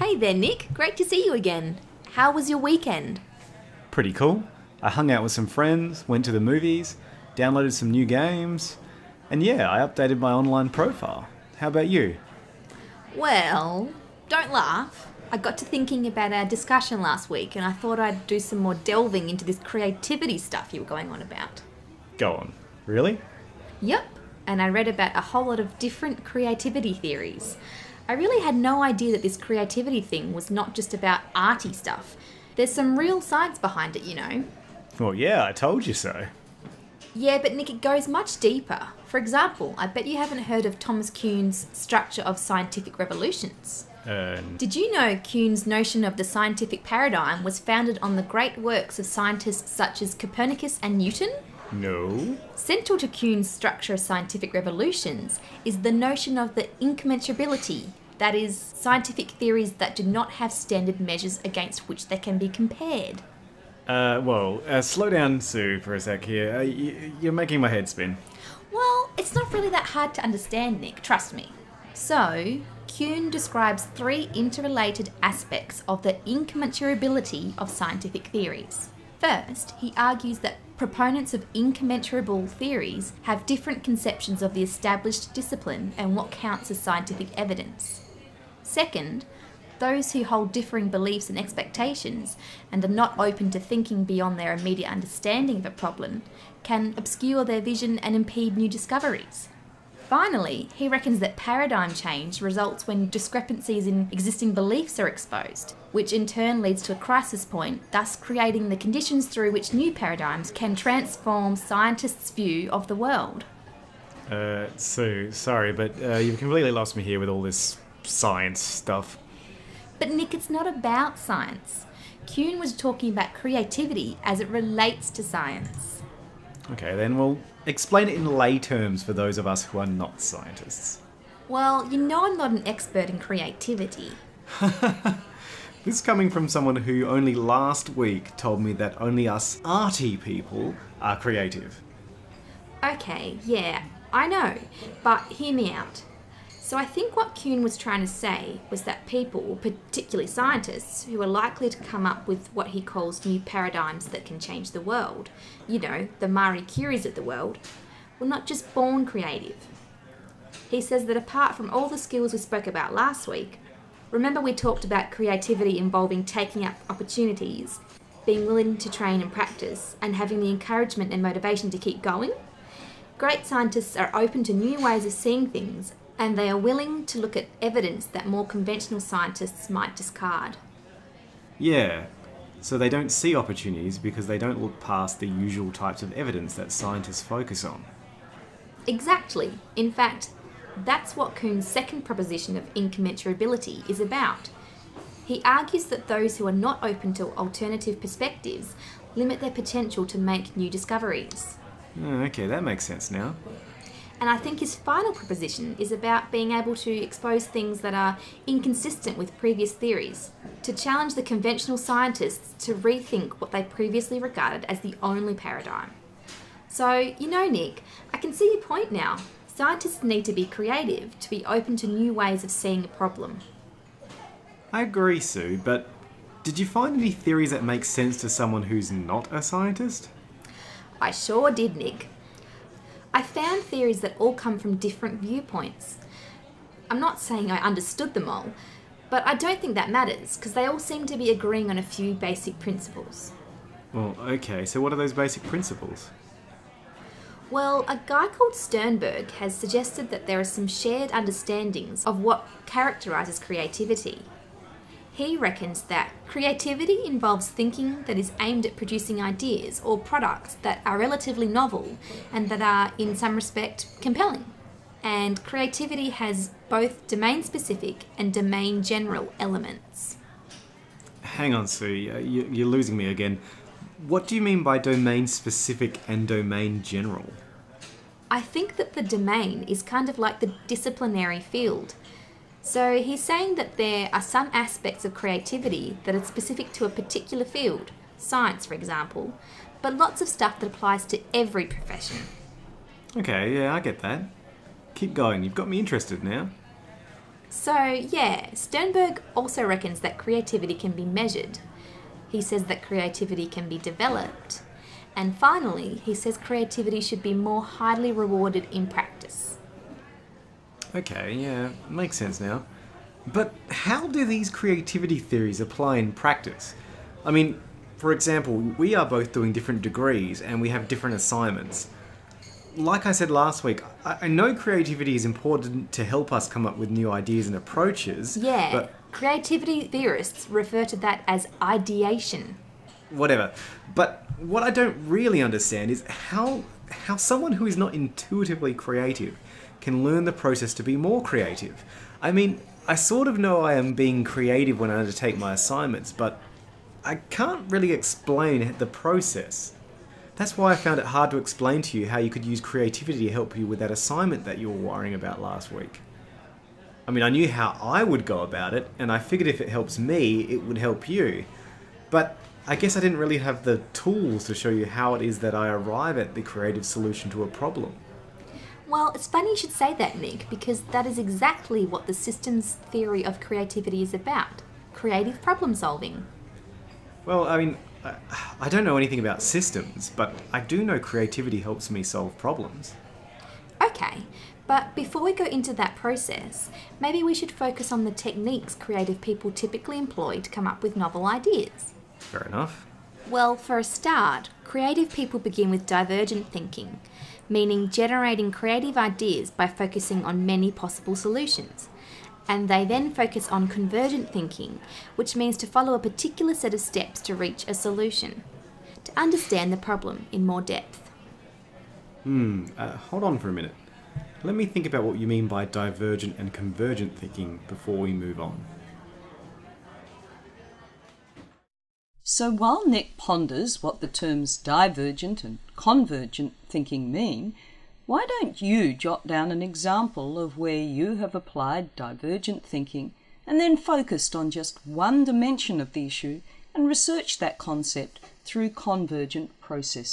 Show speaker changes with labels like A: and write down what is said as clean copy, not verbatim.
A: Hey there, Nick. Great to see you again. How was your weekend?
B: Pretty cool. I hung out with some friends, went to the movies, downloaded some new games, and yeah, I updated my online profile. How about you?
A: Well, don't laugh. I got to thinking about our discussion last week and I thought I'd do some more delving into this creativity stuff you were going on about.
B: Go on. Really?
A: Yep, and I read about a whole lot of different creativity theories. I really had no idea that this creativity thing was not just about arty stuff. There's some real science behind it, you know.
B: Well, yeah, I told you so.
A: Yeah, but Nick, it goes much deeper. For example, I bet you haven't heard of Thomas Kuhn's structure of scientific revolutions. Did you know Kuhn's notion of the scientific paradigm was founded on the great works of scientists such as Copernicus and Newton?
B: No.
A: Central to Kuhn's structure of scientific revolutions is the notion of the incommensurability, that is, scientific theories that do not have standard measures against which they can be compared.
B: Slow down, Sue, for a sec here. You're making my head spin.
A: Well, it's not really that hard to understand, Nick, trust me. So, Kuhn describes three interrelated aspects of the incommensurability of scientific theories. First, he argues that proponents of incommensurable theories have different conceptions of the established discipline and what counts as scientific evidence. Second, those who hold differing beliefs and expectations and are not open to thinking beyond their immediate understanding of a problem can obscure their vision and impede new discoveries. Finally, he reckons that paradigm change results when discrepancies in existing beliefs are exposed, which in turn leads to a crisis point, thus creating the conditions through which new paradigms can transform scientists' view of the world.
B: Sue, sorry, but you've completely lost me here with all this science stuff.
A: But Nick, it's not about science. Kuhn was talking about creativity as it relates to science.
B: Okay, then, well, explain it in lay terms for those of us who are not scientists.
A: Well, you know I'm not an expert in creativity.
B: This is coming from someone who only last week told me that only us arty people are creative.
A: Okay, yeah, I know, but hear me out. So I think what Kuhn was trying to say was that people, particularly scientists, who are likely to come up with what he calls new paradigms that can change the world, you know, the Marie Curies of the world, were not just born creative. He says that apart from all the skills we spoke about last week, remember we talked about creativity involving taking up opportunities, being willing to train and practice, and having the encouragement and motivation to keep going? Great scientists are open to new ways of seeing things, and they are willing to look at evidence that more conventional scientists might discard.
B: Yeah, so they don't see opportunities because they don't look past the usual types of evidence that scientists focus on.
A: Exactly. In fact, that's what Kuhn's second proposition of incommensurability is about. He argues that those who are not open to alternative perspectives limit their potential to make new discoveries.
B: Okay, that makes sense now.
A: And I think his final proposition is about being able to expose things that are inconsistent with previous theories, to challenge the conventional scientists to rethink what they previously regarded as the only paradigm. So, you know, Nick, I can see your point now. Scientists need to be creative, to be open to new ways of seeing a problem.
B: I agree, Sue, but did you find any theories that make sense to someone who's not a scientist?
A: I sure did, Nick. I found theories that all come from different viewpoints. I'm not saying I understood them all, but I don't think that matters, because they all seem to be agreeing on a few basic principles.
B: Well, okay, so what are those basic principles?
A: Well, a guy called Sternberg has suggested that there are some shared understandings of what characterises creativity. He reckons that creativity involves thinking that is aimed at producing ideas or products that are relatively novel and that are, in some respect, compelling. And creativity has both domain-specific and domain-general elements.
B: Hang on, Sue, you're losing me again. What do you mean by domain-specific and domain-general?
A: I think that the domain is kind of like the disciplinary field. So he's saying that there are some aspects of creativity that are specific to a particular field, science for example, but lots of stuff that applies to every profession.
B: Okay, yeah, I get that. Keep going, you've got me interested now.
A: So, yeah, Sternberg also reckons that creativity can be measured. He says that creativity can be developed. And finally, he says creativity should be more highly rewarded in practice.
B: Okay, yeah, makes sense now. But how do these creativity theories apply in practice? I mean, for example, we are both doing different degrees and we have different assignments. Like I said last week, I know creativity is important to help us come up with new ideas and approaches.
A: Yeah,
B: But
A: creativity theorists refer to that as ideation.
B: whatever. But what I don't really understand is how someone who is not intuitively creative can learn the process to be more creative. I mean, I sort of know I am being creative when I undertake my assignments, but I can't really explain the process. That's why I found it hard to explain to you how you could use creativity to help you with that assignment that you were worrying about last week. I mean, I knew how I would go about it, and I figured if it helps me, it would help you. But I guess I didn't really have the tools to show you how it is that I arrive at the creative solution to a problem.
A: Well, it's funny you should say that, Nick, because that is exactly what the systems theory of creativity is about. Creative problem solving.
B: Well, I mean, I don't know anything about systems, but I do know creativity helps me solve problems.
A: Okay, but before we go into that process, maybe we should focus on the techniques creative people typically employ to come up with novel ideas.
B: Fair enough.
A: Well, for a start, creative people begin with divergent thinking, meaning generating creative ideas by focusing on many possible solutions. And they then focus on convergent thinking, which means to follow a particular set of steps to reach a solution, to understand the problem in more depth.
B: Hold on for a minute. Let me think about what you mean by divergent and convergent thinking before we move on.
C: So while Nick ponders what the terms divergent and convergent thinking mean, why don't you jot down an example of where you have applied divergent thinking and then focused on just one dimension of the issue and researched that concept through convergent processes?